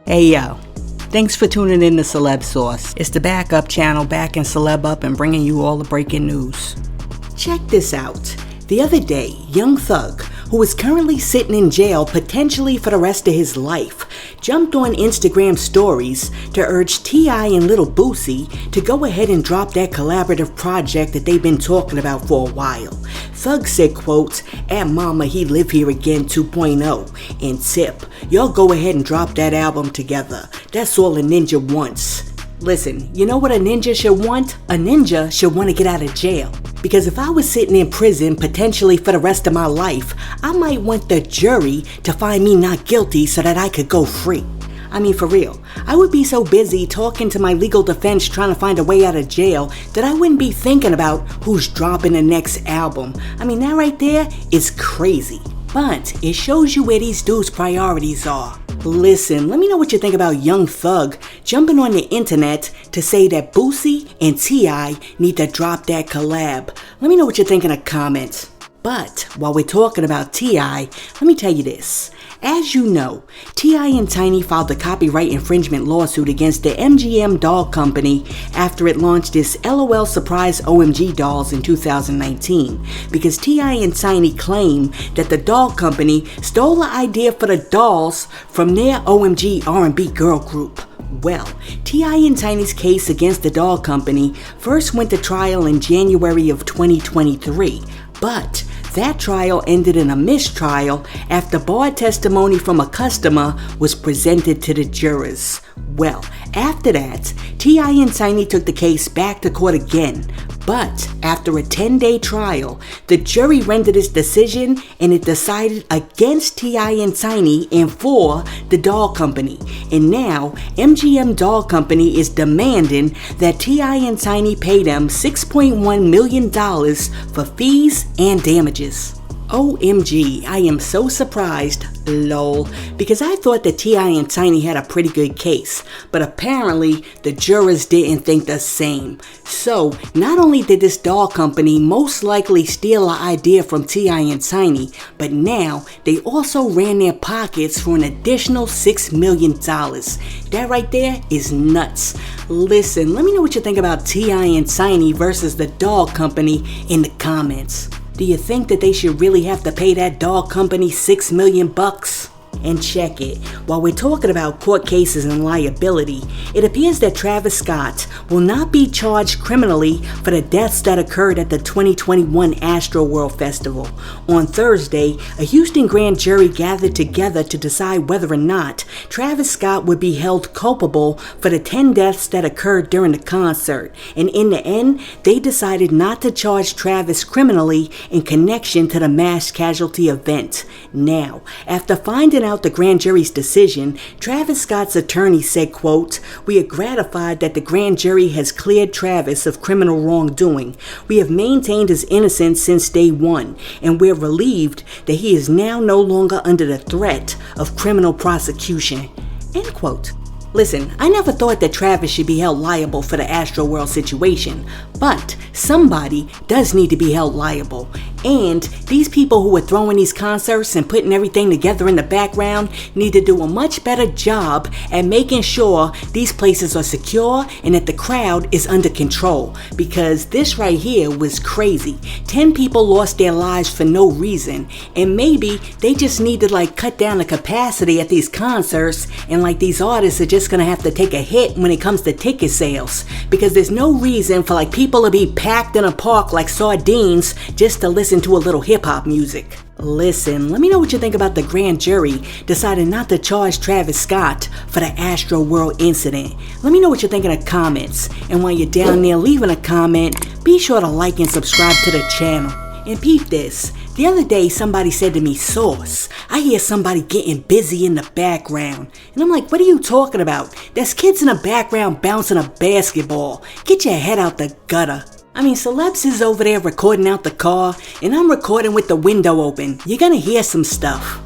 Hey yo, thanks for tuning in to Celeb Source. It's the backup channel backing Celeb up and bringing you all the breaking news. Check this out. The other day, Young Thug, who is currently sitting in jail potentially for the rest of his life, jumped on Instagram stories to urge T.I. and Lil Boosie to go ahead and drop that collaborative project that they've been talking about for a while. Thug said, quote, "At Mama He Live Here Again 2.0, and tip, y'all go ahead and drop that album together. That's all a ninja wants." Listen, you know what a ninja should want? A ninja should want to get out of jail. Because if I was sitting in prison potentially for the rest of my life, I might want the jury to find me not guilty so that I could go free. I mean, for real, I would be so busy talking to my legal defense trying to find a way out of jail that I wouldn't be thinking about who's dropping the next album. I mean, that right there is crazy. But it shows you where these dudes' priorities are. Listen, let me know what you think about Young Thug jumping on the internet to say that Boosie and T.I. need to drop that collab. Let me know what you think in the comments. But while we're talking about T.I., let me tell you this. As you know, T.I. and Tiny filed a copyright infringement lawsuit against the MGM doll company after it launched its LOL Surprise OMG dolls in 2019 because T.I. and Tiny claim that the doll company stole the idea for the dolls from their OMG R&B girl group. Well, T.I. and Tiny's case against the doll company first went to trial in January of 2023, but that trial ended in a mistrial after barred testimony from a customer was presented to the jurors. Well, after that, T.I. and Tiny took the case back to court again, but after a 10-day trial, the jury rendered its decision and it decided against T.I. and Tiny and for the doll company. And now, MGM Doll Company is demanding that T.I. and Tiny pay them $6.1 million for fees and damages. OMG, I am so surprised, lol, because I thought that T.I. and Tiny had a pretty good case, but apparently the jurors didn't think the same. So, not only did this doll company most likely steal an idea from T.I. and Tiny, but now they also ran their pockets for an additional $6 million. That right there is nuts. Listen, let me know what you think about T.I. and Tiny versus the doll company in the comments. Do you think that they should really have to pay that doll company $6 million? And check it, while we're talking about court cases and liability, it appears that Travis Scott will not be charged criminally for the deaths that occurred at the 2021 Astroworld Festival. On Thursday, a Houston grand jury gathered together to decide whether or not Travis Scott would be held culpable for the 10 deaths that occurred during the concert. And in the end, they decided not to charge Travis criminally in connection to the mass casualty event. Now, after finding out the grand jury's decision, Travis Scott's attorney said, quote, "We are gratified that the grand jury has cleared Travis of criminal wrongdoing. We have maintained his innocence since day one, and we're relieved that he is now no longer under the threat of criminal prosecution." End quote. Listen, I never thought that Travis should be held liable for the Astroworld situation, but somebody does need to be held liable. And these people who are throwing these concerts and putting everything together in the background need to do a much better job at making sure these places are secure and that the crowd is under control. Because this right here was crazy. 10 people lost their lives for no reason. And maybe they just need to cut down the capacity at these concerts, and these artists are just gonna have to take a hit when it comes to ticket sales. Because there's no reason for people to be packed in a park like sardines just to listen to a little hip-hop music. Listen, let me know what you think about the grand jury deciding not to charge Travis Scott for the Astroworld incident. Let me know what you think in the comments. And while you're down there leaving a comment, be sure to like and subscribe to the channel. And peep this. The other day somebody said to me, "Sauce, I hear somebody getting busy in the background." And I'm like, "What are you talking about? There's kids in the background bouncing a basketball. Get your head out the gutter." I mean, Celebs is over there recording out the car, and I'm recording with the window open. You're gonna hear some stuff.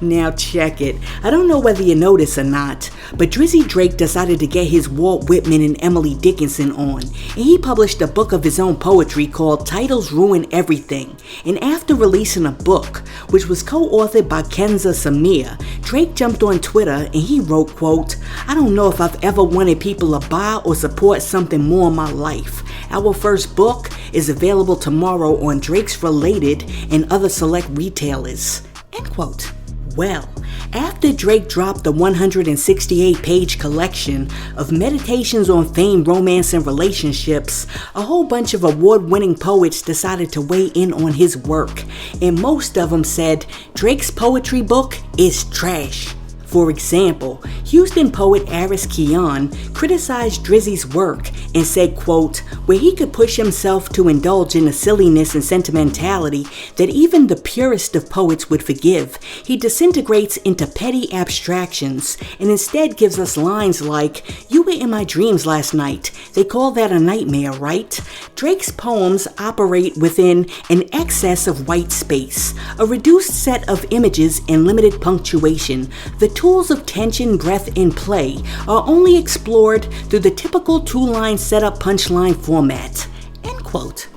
Now check it. I don't know whether you noticed or not, but Drizzy Drake decided to get his Walt Whitman and Emily Dickinson on, and he published a book of his own poetry called Titles Ruin Everything. And after releasing a book, which was co-authored by Kenza Samir, Drake jumped on Twitter and he wrote, quote, "I don't know if I've ever wanted people to buy or support something more in my life. Our first book is available tomorrow on Drake's Related and other select retailers." End quote. Well, after Drake dropped the 168-page collection of meditations on fame, romance, and relationships, a whole bunch of award-winning poets decided to weigh in on his work, and most of them said Drake's poetry book is trash. For example, Houston poet Aris Keon criticized Drizzy's work and said, quote, "Where he could push himself to indulge in a silliness and sentimentality that even the purest of poets would forgive, he disintegrates into petty abstractions and instead gives us lines like, 'You were in my dreams last night. They call that a nightmare, right?' Drake's poems operate within an excess of white space, a reduced set of images and limited punctuation. The tools of tension, breath, and play are only explored through the typical two-line setup punchline format." End quote.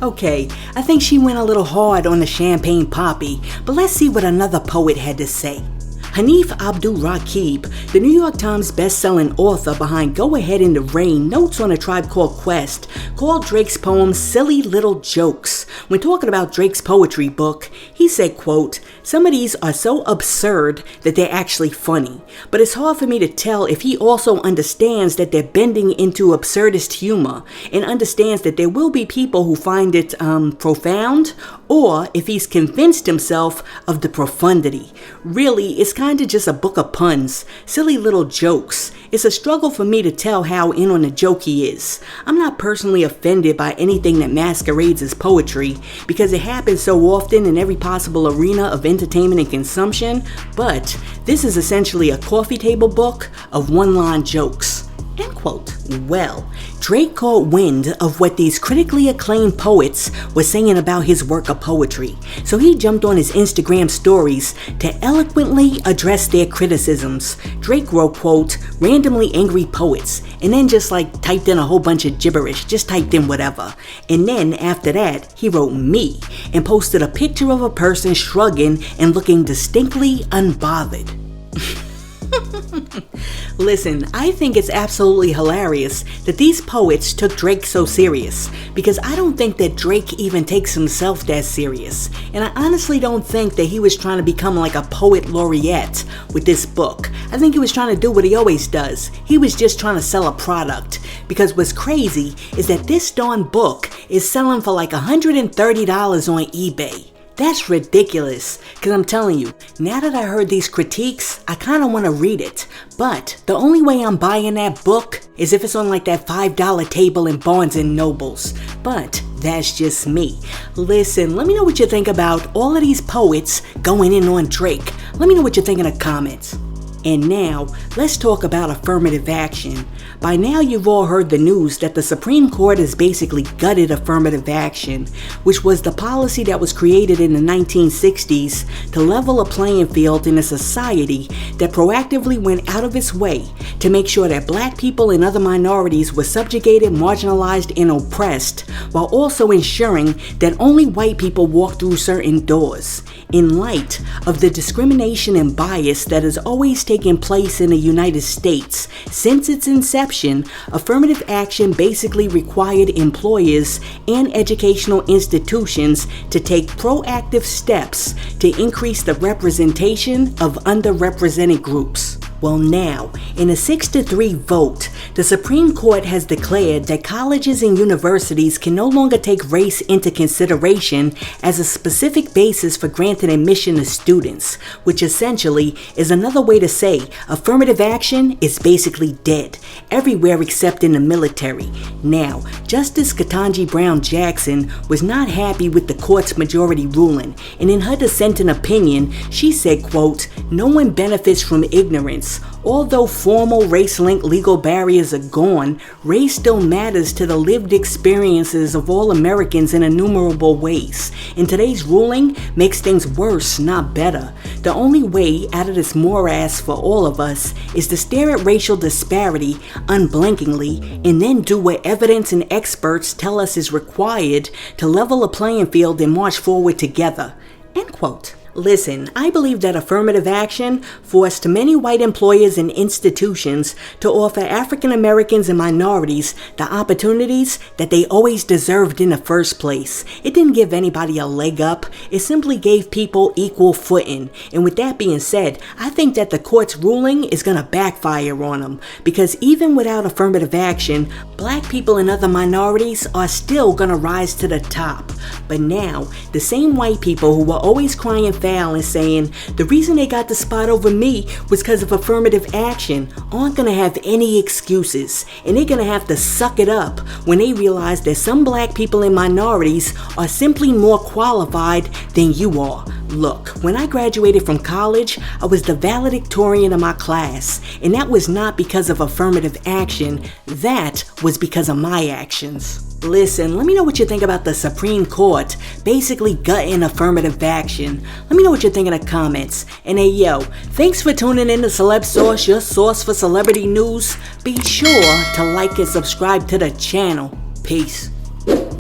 Okay, I think she went a little hard on the champagne poppy, but let's see what another poet had to say. Hanif Abdul-Rakib, the New York Times best-selling author behind Go Ahead in the Rain, notes on A Tribe Called Quest, called Drake's poem silly little jokes. When talking about Drake's poetry book, he said, quote, "Some of these are so absurd that they're actually funny, but it's hard for me to tell if he also understands that they're bending into absurdist humor and understands that there will be people who find it profound, or if he's convinced himself of the profundity. Really, it's kind of just a book of puns, silly little jokes. It's a struggle for me to tell how in on the joke he is. I'm not personally offended by anything that masquerades as poetry because it happens so often in every possible arena of entertainment and consumption, but this is essentially a coffee table book of one-line jokes." End quote. Well, Drake caught wind of what these critically acclaimed poets were saying about his work of poetry, so he jumped on his Instagram stories to eloquently address their criticisms. Drake wrote, quote, "Randomly angry poets," and then just typed in a whole bunch of gibberish, just typed in whatever. And then after that, he wrote "me" and posted a picture of a person shrugging and looking distinctly unbothered. Listen, I think it's absolutely hilarious that these poets took Drake so serious, because I don't think that Drake even takes himself that serious, and I honestly don't think that he was trying to become like a poet laureate with this book. I think he was trying to do what he always does. He was just trying to sell a product, because what's crazy is that this darn book is selling for like $130 on eBay. That's ridiculous, because I'm telling you, now that I heard these critiques, I kind of want to read it. But the only way I'm buying that book is if it's on like that $5 table in Barnes & Nobles. But that's just me. Listen, let me know what you think about all of these poets going in on Drake. Let me know what you think in the comments. And now, let's talk about affirmative action. By now you've all heard the news that the Supreme Court has basically gutted affirmative action, which was the policy that was created in the 1960s to level a playing field in a society that proactively went out of its way to make sure that black people and other minorities were subjugated, marginalized, and oppressed, while also ensuring that only white people walk through certain doors. In light of the discrimination and bias that has always taken place in the United States since its inception, affirmative action basically required employers and educational institutions to take proactive steps to increase the representation of underrepresented groups. Well, now, in a 6-3 vote, the Supreme Court has declared that colleges and universities can no longer take race into consideration as a specific basis for granting admission to students, which essentially is another way to say affirmative action is basically dead, everywhere except in the military. Now, Justice Ketanji Brown Jackson was not happy with the court's majority ruling, and in her dissenting opinion, she said, quote, "No one benefits from ignorance, Yes, although formal race-linked legal barriers are gone, race still matters to the lived experiences of all Americans in innumerable ways. And today's ruling makes things worse, not better. The only way out of this morass for all of us is to stare at racial disparity unblinkingly and then do what evidence and experts tell us is required to level a playing field and march forward together. End quote. Listen, I believe that affirmative action forced many white employers and institutions to offer African Americans and minorities the opportunities that they always deserved in the first place. It didn't give anybody a leg up. It simply gave people equal footing. And with that being said, I think that the court's ruling is going to backfire on them, because even without affirmative action, black people and other minorities are still going to rise to the top. But now, the same white people who were always crying foul and saying the reason they got the spot over me was because of affirmative action aren't going to have any excuses, and they're going to have to suck it up when they realize that some black people and minorities are simply more qualified than you are. Look, when I graduated from college, I was the valedictorian of my class, and that was not because of affirmative action. That was because of my actions. Listen, let me know what you think about the Supreme Court basically gutting affirmative action. Let me know what you think in the comments. And hey yo, thanks for tuning in to Celeb Source, your source for celebrity news. Be sure to like and subscribe to the channel. Peace.